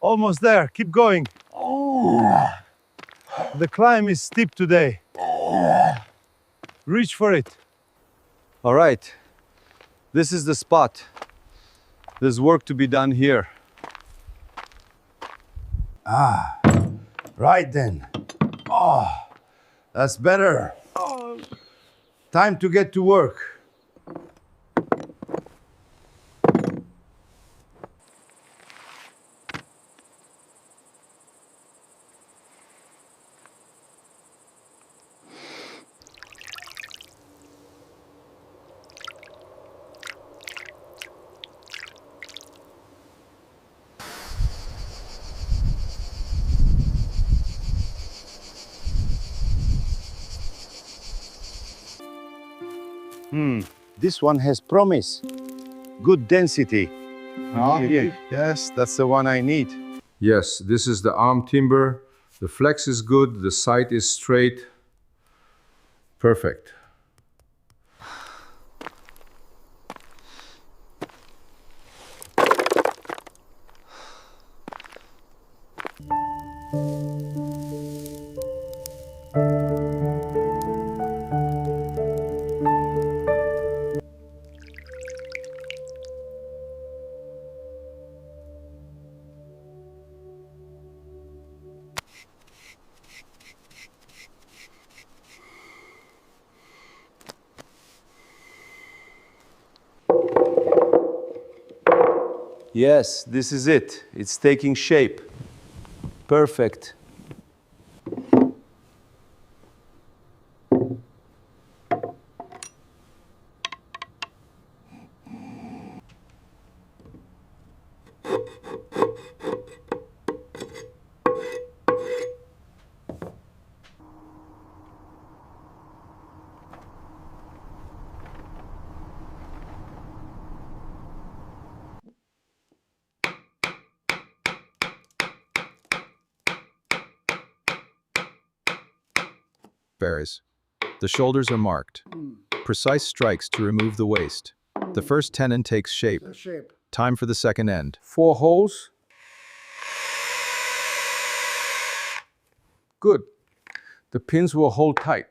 Almost there. Keep going. The climb is steep today. Reach for it. All right. This is the spot. There's work to be done here. Right then. Oh, that's better. Time to get to work. This one has promise. Good density. Yes, that's the one I need. Yes, this is the arm timber. The flex is good, the site is straight. Perfect. Yes, this is it. It's taking shape. Perfect. Bears. The shoulders are marked. Precise strikes to remove the waist. The first tenon takes shape. Time for the second end. 4 holes. Good. The pins will hold tight.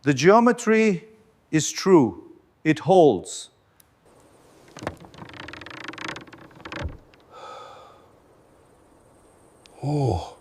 The geometry is true. It holds. Oh.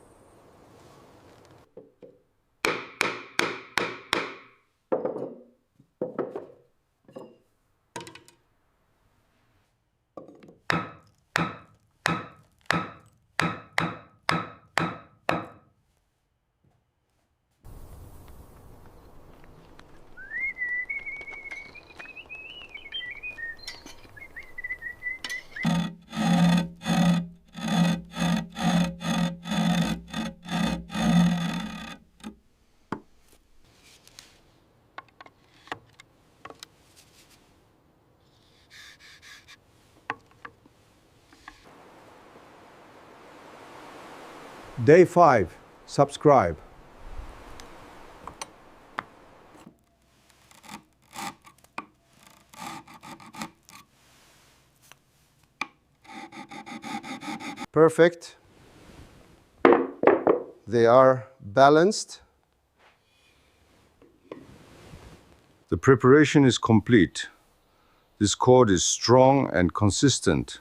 Day 5. Subscribe. Perfect. They are balanced. The preparation is complete. This cord is strong and consistent,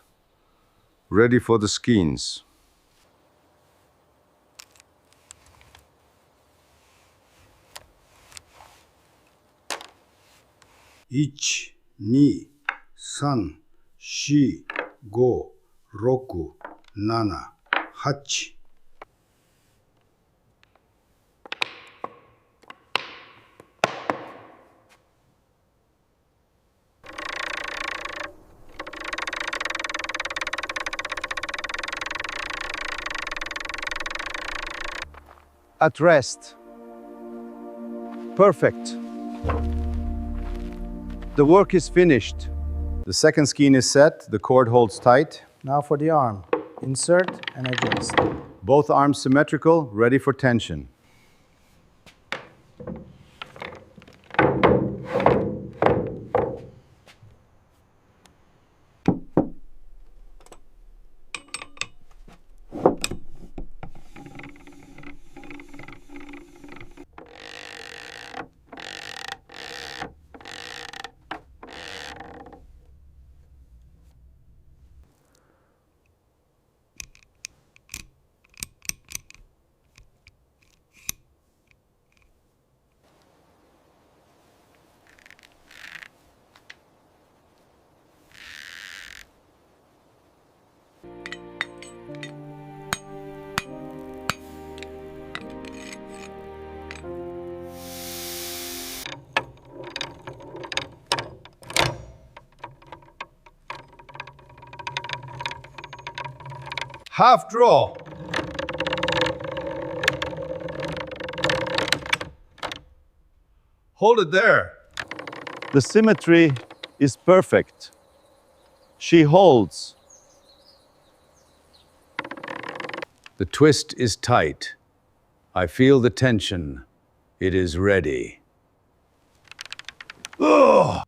ready for the skeins. Ich, ni, san, shi, go, roku, nana, hachi. At rest. Perfect. The work is finished. The second skein is set, the cord holds tight. Now for the arm. Insert and adjust. Both arms symmetrical, ready for tension. Half draw. Hold it there. The symmetry is perfect. She holds. The twist is tight. I feel the tension. It is ready. Ugh!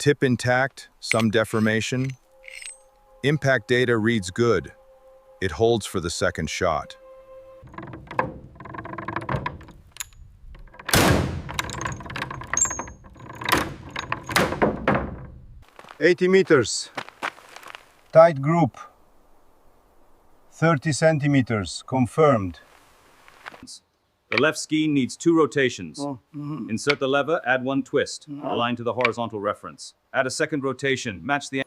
Tip intact, some deformation. Impact data reads good. It holds for the second shot. $80. Tight group. 30 centimeters, confirmed. The left skein needs 2 rotations. Insert the lever, add 1 twist, align to the horizontal reference. Add a second rotation, match the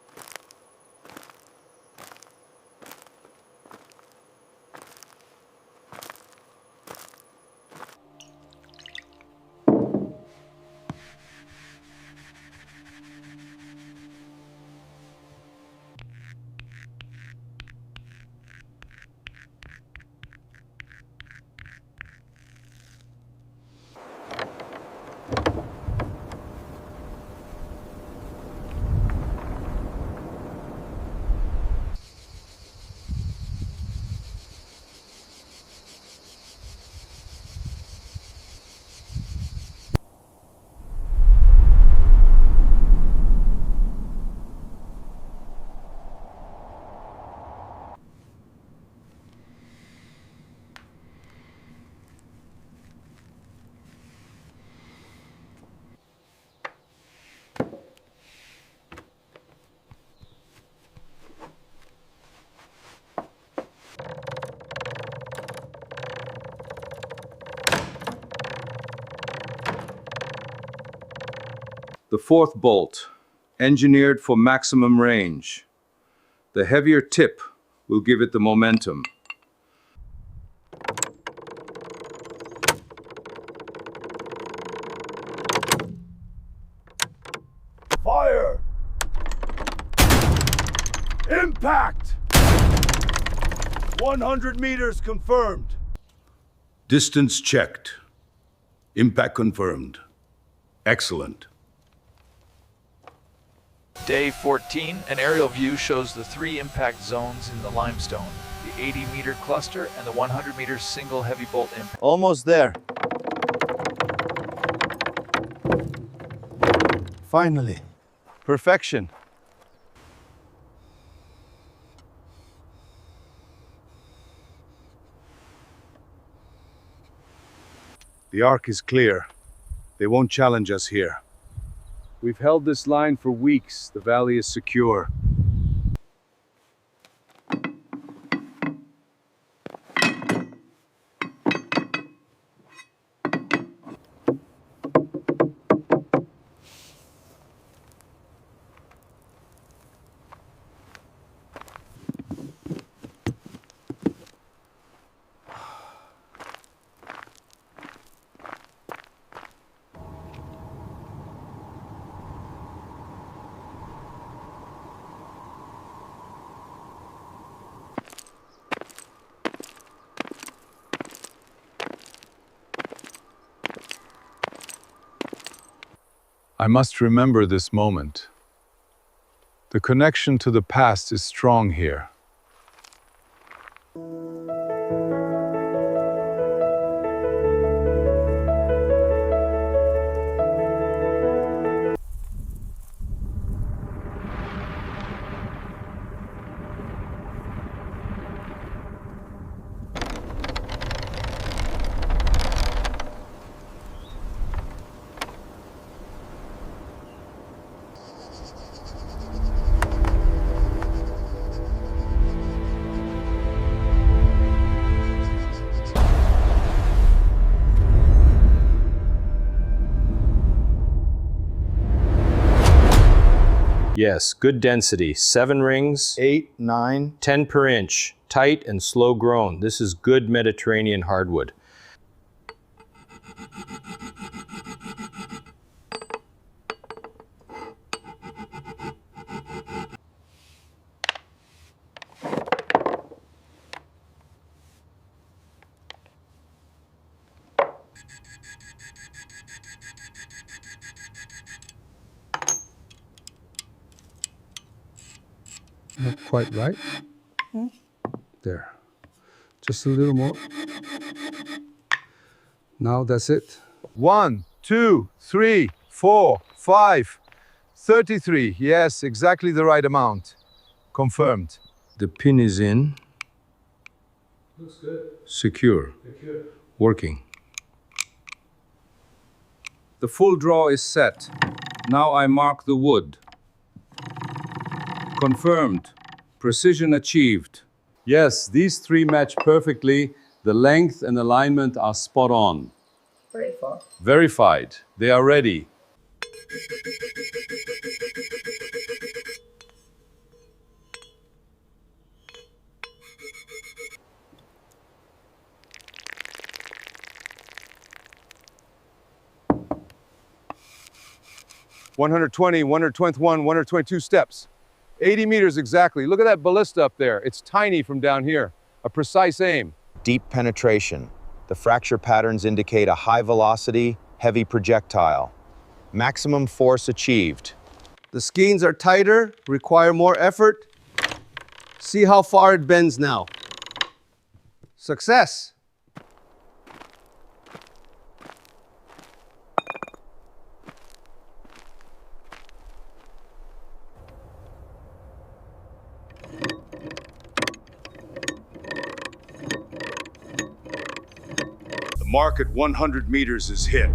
The fourth bolt, engineered for maximum range. The heavier tip will give it the momentum. Fire! Impact! 100 meters confirmed. Distance checked. Impact confirmed. Excellent. Day 14, an aerial view shows the 3 impact zones in the limestone, the 80-meter cluster and the 100-meter single heavy bolt impact. Almost there. Finally. Perfection. The arc is clear. They won't challenge us here. We've held this line for weeks. The valley is secure. I must remember this moment. The connection to the past is strong here. Yes, good density. 7 rings, 8, 9. 10 per inch. Tight and slow grown. This is good Mediterranean hardwood. Not quite right. There. Just a little more. Now that's it. 1, 2, 3, 4, 5. 33. Yes, exactly the right amount. Confirmed. The pin is in. Looks good. Secure. Secure. Working. The full draw is set. Now I mark the wood. Confirmed. Precision achieved. Yes, these 3 match perfectly. The length and alignment are spot on. Verified. They are ready. (120, 121, 122 steps. 80 meters exactly. Look at that ballista up there. It's tiny from down here. A precise aim. Deep penetration. The fracture patterns indicate a high velocity, heavy projectile. Maximum force achieved. The skeins are tighter, require more effort. See how far it bends now. Success. The mark at 100 meters is hit.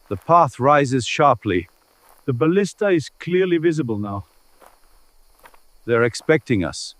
The path rises sharply. The ballista is clearly visible now. They're expecting us.